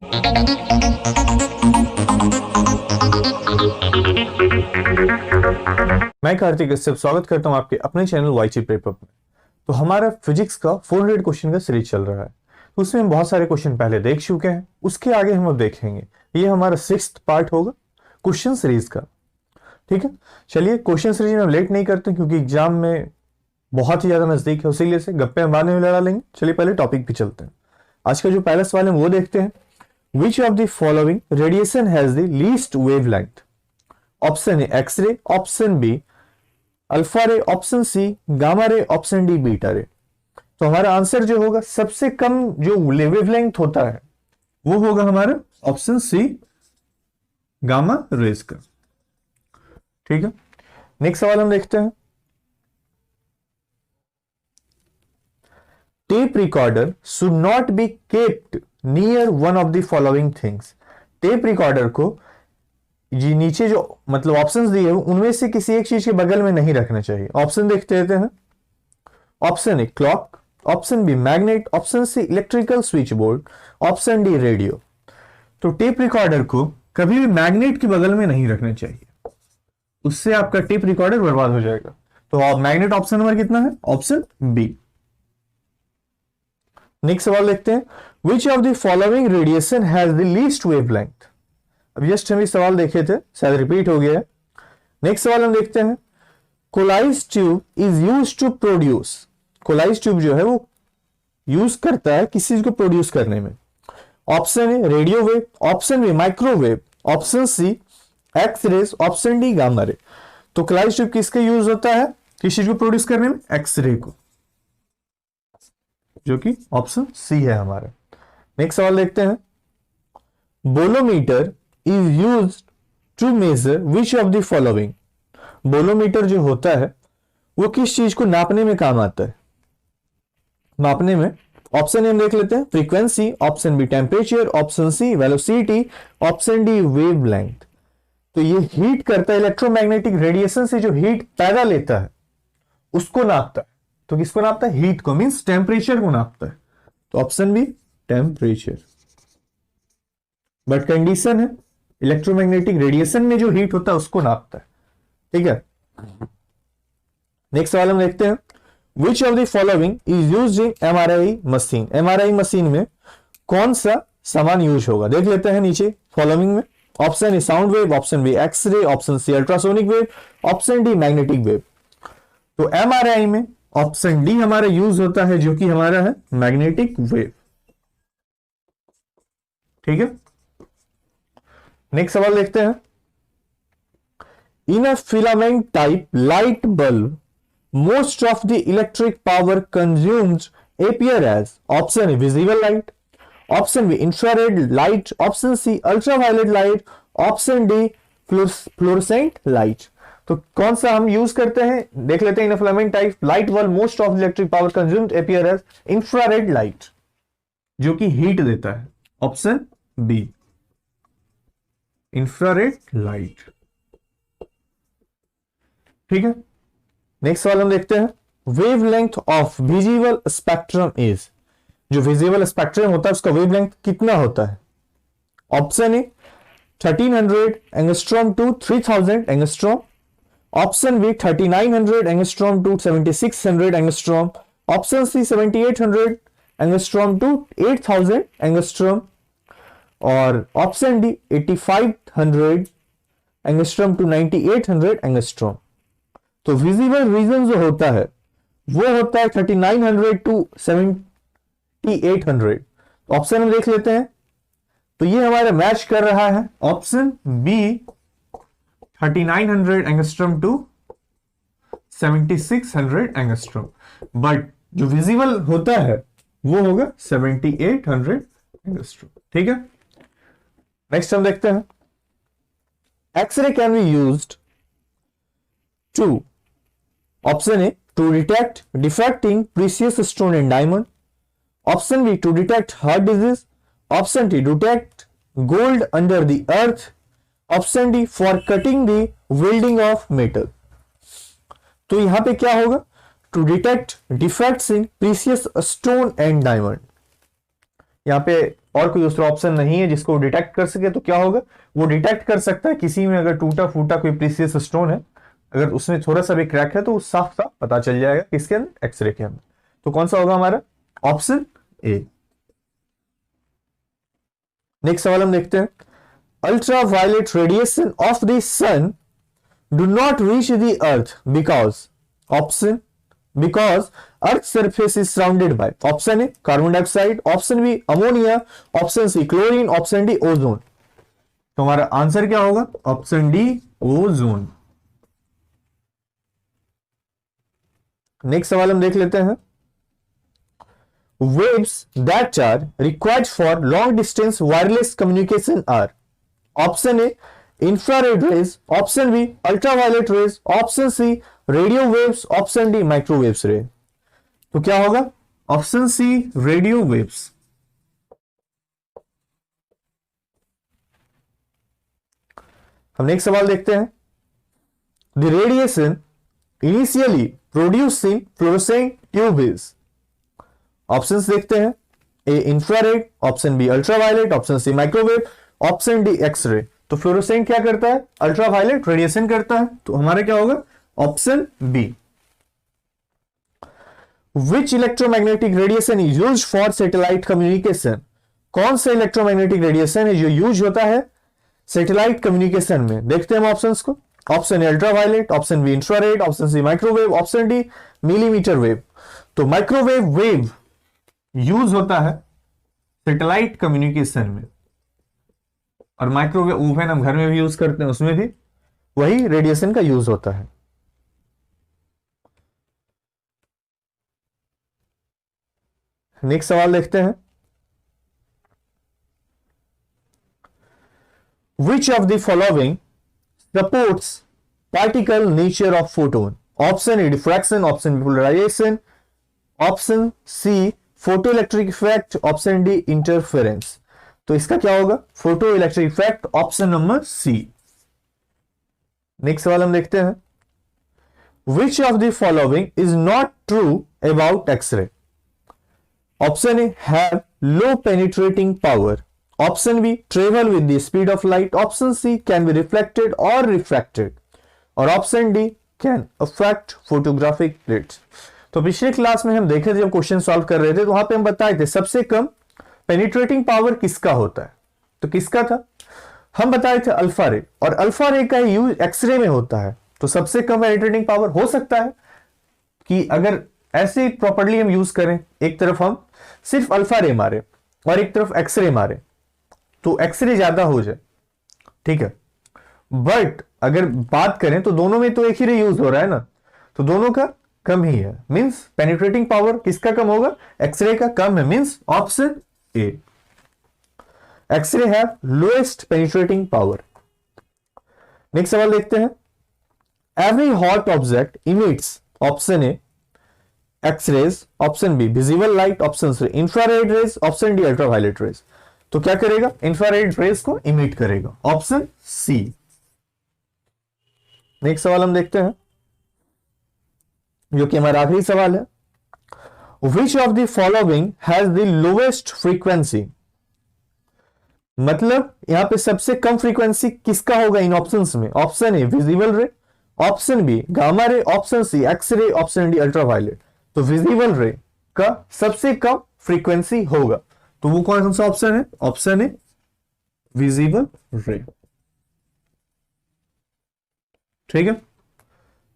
मैं कार्तिक कश्यप स्वागत करता हूं आपके अपने चैनल वाईची प्रेप में। तो हमारा फिजिक्स का 400 क्वेश्चन का सीरीज चल रहा है। तो उसमें हम बहुत सारे क्वेश्चन पहले देख चुके हैं, उसके आगे हम अब देखेंगे। ये हमारा 6th पार्ट होगा क्वेश्चन सीरीज का। ठीक है, चलिए क्वेश्चन सीरीज में लेट नहीं करते क्योंकि एग्जाम में बहुत ही ज्यादा नजदीक है, उसी से गप्पे हम बाद में लड़ा लेंगे। चलिए पहले टॉपिक पे चलते हैं। आज का जो पहला सवाल है वो देखते हैं। Which of the following radiation has the least wavelength? Option A X ray, option B alpha ray, option C gamma ray, option D beta ray. तो हमारा आंसर जो होगा, सबसे कम जो वेवलेंथ होता है वो होगा हमारा ऑप्शन सी गामा रेज का। ठीक है, नेक्स्ट सवाल हम देखते हैं। Tape recorder should not be kept near one of the following things. Tape recorder को जी नीचे जो मतलब ऑप्शंस दिए हैं उनमें से किसी एक चीज के बगल में नहीं रखना चाहिए। ऑप्शन देखते रहते हैं। Option A clock, option B magnet, option C electrical switch board, option D radio. तो टेप रिकॉर्डर को कभी भी मैग्नेट के बगल में नहीं रखना चाहिए, उससे आपका टेप रिकॉर्डर बर्बाद हो जाएगा। तो मैग्नेट ऑप्शन नंबर कितना है? Option B. नेक्स्ट सवाल देखते हैं। Which of the following radiation has the least wavelength. अब जस्ट हम सवाल देखे थे, शायद रिपीट हो गया है। नेक्स्ट सवाल हम देखते हैं। Coolidge tube is used to produce. Coolidge tube जो है वो यूज करता है किस चीज को प्रोड्यूस करने में। Option A radio wave, option B microwave, option C X rays, option D gamma ray. तो कोलाइज ट्यूब किसका यूज होता है किस चीज को प्रोड्यूस करने में? एक्सरे को, जो कि ऑप्शन सी है हमारा। नेक्स्ट सवाल देखते हैं। Bolometer is used to measure which of the following. Bolometer जो होता है वो किस चीज को नापने में काम आता है? नापने में ऑप्शन हम देख लेते हैं। Frequency, option B temperature, option C velocity, option D wavelength. तो ये हीट करता है, इलेक्ट्रोमैग्नेटिक रेडिएशन से जो हीट पैदा लेता है उसको नापता है। तो किसको नापता है? हीट को, मींस टेम्परेचर को नापता है। तो option B temperature. But condition है इलेक्ट्रोमैग्नेटिक रेडिएशन में जो हीट होता है उसको नापता है। ठीक है, नेक्स्ट सवाल हम देखते हैं। Which of the following is used in MRI machine. MRI machine में कौन सा सामान यूज होगा? देख लेते हैं नीचे फॉलोइंग में। Option A sound wave, option B X ray, option C ultrasonic wave, option D magnetic wave. तो एमआरआई में ऑप्शन डी हमारा यूज होता है, जो कि हमारा है मैग्नेटिक वेव। ठीक है, नेक्स्ट सवाल देखते हैं। In a filament type light bulb most of the electric power consumed appear as option A visible light, option B infrared light, option C ultraviolet light, option D fluorescent light. तो कौन सा हम use करते हैं देख लेते हैं। In a filament type light bulb most of electric power consumed appear as infrared light, जो कि हीट देता है। Option B infrared light. ठीक है, नेक्स्ट सवाल हम देखते हैं। Wavelength of visible spectrum is. जो विजिबल स्पेक्ट्रम होता है उसका वेवलेंथ कितना होता है? Option A 1300 angstrom to 3000 angstrom, option B 3900 angstrom to 7600 angstrom, option C 7800 angstrom to 8000 angstrom, और option D 8500 angstrom to 9800 angstrom. तो विजिबल रीजन जो होता है वो होता है 3900 टू 7800। ऑप्शन हम देख लेते हैं। तो ये हमारा मैच कर रहा है option B 3900 angstrom to 7600 angstrom. But जो विजिबल होता है वो होगा 7800 एंगस्ट्रॉम। ठीक है, नेक्स्ट हम देखते हैं। X ray can be used to option A to detect defect in precious stone and diamond, option B to detect heart disease, option D detect gold under the earth, option D for cutting the welding of metal. तो यहां पे क्या होगा? To detect defects in precious stone and diamond. यहां पे और कोई दूसरा ऑप्शन नहीं है जिसको डिटेक्ट कर सके, तो क्या होगा, वो डिटेक्ट कर सकता है किसी में अगर टूटा फूटा कोई प्रीसियस स्टोन है, अगर उसमें थोड़ा सा भी क्रैक है तो साफ साफ पता चल जाएगा किसके अंदर, एक्सरे के अंदर। तो कौन सा होगा हमारा, ऑप्शन ए। नेक्स्ट सवाल हम देखते हैं, ultraviolet radiation of the sun do not reach the earth because, option because earth surface is surrounded by, option A carbon dioxide, option B ammonia, option C chlorine, option D ozone. तो हमारा answer क्या होगा, option D ozone. Next सवाल हम देख लेते हैं, waves that are required for long distance wireless communication are, option A infrared rays, option B ultraviolet rays, option C radio waves, option D microwaves ray। तो क्या होगा, ऑप्शन सी रेडियो वेव्स। हम next सवाल देखते हैं, the radiation initially produce in fluorescent tube is, options देखते हैं, A infrared, option B ultraviolet, option C microwave, option D X-ray. तो फ्लोरोसेंट क्या करता है, अल्ट्रावायलेट रेडिएशन करता है, तो हमारा क्या होगा, option B. Which electromagnetic radiation is used for satellite communication, कौन सा इलेक्ट्रोमैग्नेटिक रेडिएशन है जो यूज होता है सैटेलाइट कम्युनिकेशन में। देखते हैं हम ऑप्शंस को, option A ultraviolet, option B infrared, option C microwave, option D millimetre wave. तो माइक्रोवेव वेव यूज होता है सैटेलाइट कम्युनिकेशन में, और माइक्रोवेव ओवन हम घर में भी यूज करते हैं, उसमें भी वही रेडिएशन का यूज होता है। नेक्स्ट सवाल देखते हैं, which of the following supports particle nature of photon, option A diffraction, option B polarisation, option C photoelectric effect, option D interference. तो इसका क्या होगा, photoelectric effect, option number C. Next सवाल हम देखते हैं, which of the following is not true about X-ray, option A have low penetrating power, option B travel with the speed of light, option C can be reflected और refracted, और option D can affect photographic plates. तो पिछले class में हम देखे थे, जब question solve कर रहे थे तो वहां पे हम बताए थे सबसे कम पेनिट्रेटिंग पावर किसका होता है, तो किसका था, हम बताए थे अल्फा रे, और अल्फा रे का यूज एक्सरे में होता है। तो सबसे कम पेनिट्रेटिंग पावर हो सकता है कि अगर ऐसे प्रॉपर्ली हम यूज करें, एक तरफ हम सिर्फ अल्फा रे मारे और एक तरफ एक्सरे मारे, तो एक्सरे ज्यादा हो जाए, ठीक है। बट अगर बात करें तो दोनों में तो एक ही रे यूज हो रहा है ना, तो दोनों का कम ही है, मींस पेनिट्रेटिंग पावर किसका कम होगा, एक्सरे का कम है, means option A. X-ray have lowest penetrating power. Next सवाल देखते हैं, every hot object emits, option A X-rays, option B visible light, option C infrared rays, option D ultraviolet rays. तो क्या करेगा, इंफ्रारेड रेज को इमिट करेगा, option C. Next सवाल हम देखते हैं, जो कि हमारा आखिरी सवाल है, which of the following has the lowest frequency, मतलब यहां पे सबसे कम फ्रीक्वेंसी किसका होगा इन ऑप्शंस में, option A visible ray, option B gamma ray, option C X-ray, option D ultraviolet. तो विजिबल रे का सबसे कम फ्रीक्वेंसी होगा, तो वो कौन सा ऑप्शन है, ऑप्शन ए विजिबल रे। ठीक है,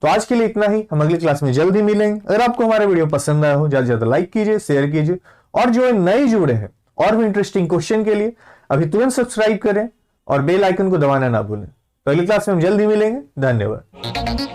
तो आज के लिए इतना ही, हम अगली क्लास में जल्द ही मिलेंगे। अगर आपको हमारा वीडियो पसंद आया हो, ज्यादा से ज्यादा लाइक कीजिए, शेयर कीजिए, और जो नए जुड़े हैं और भी इंटरेस्टिंग क्वेश्चन के लिए अभी तुरंत सब्सक्राइब करें और बेल आइकन को दबाना ना भूलें। तो अगली क्लास में हम जल्द ही मिलेंगे। धन्यवाद।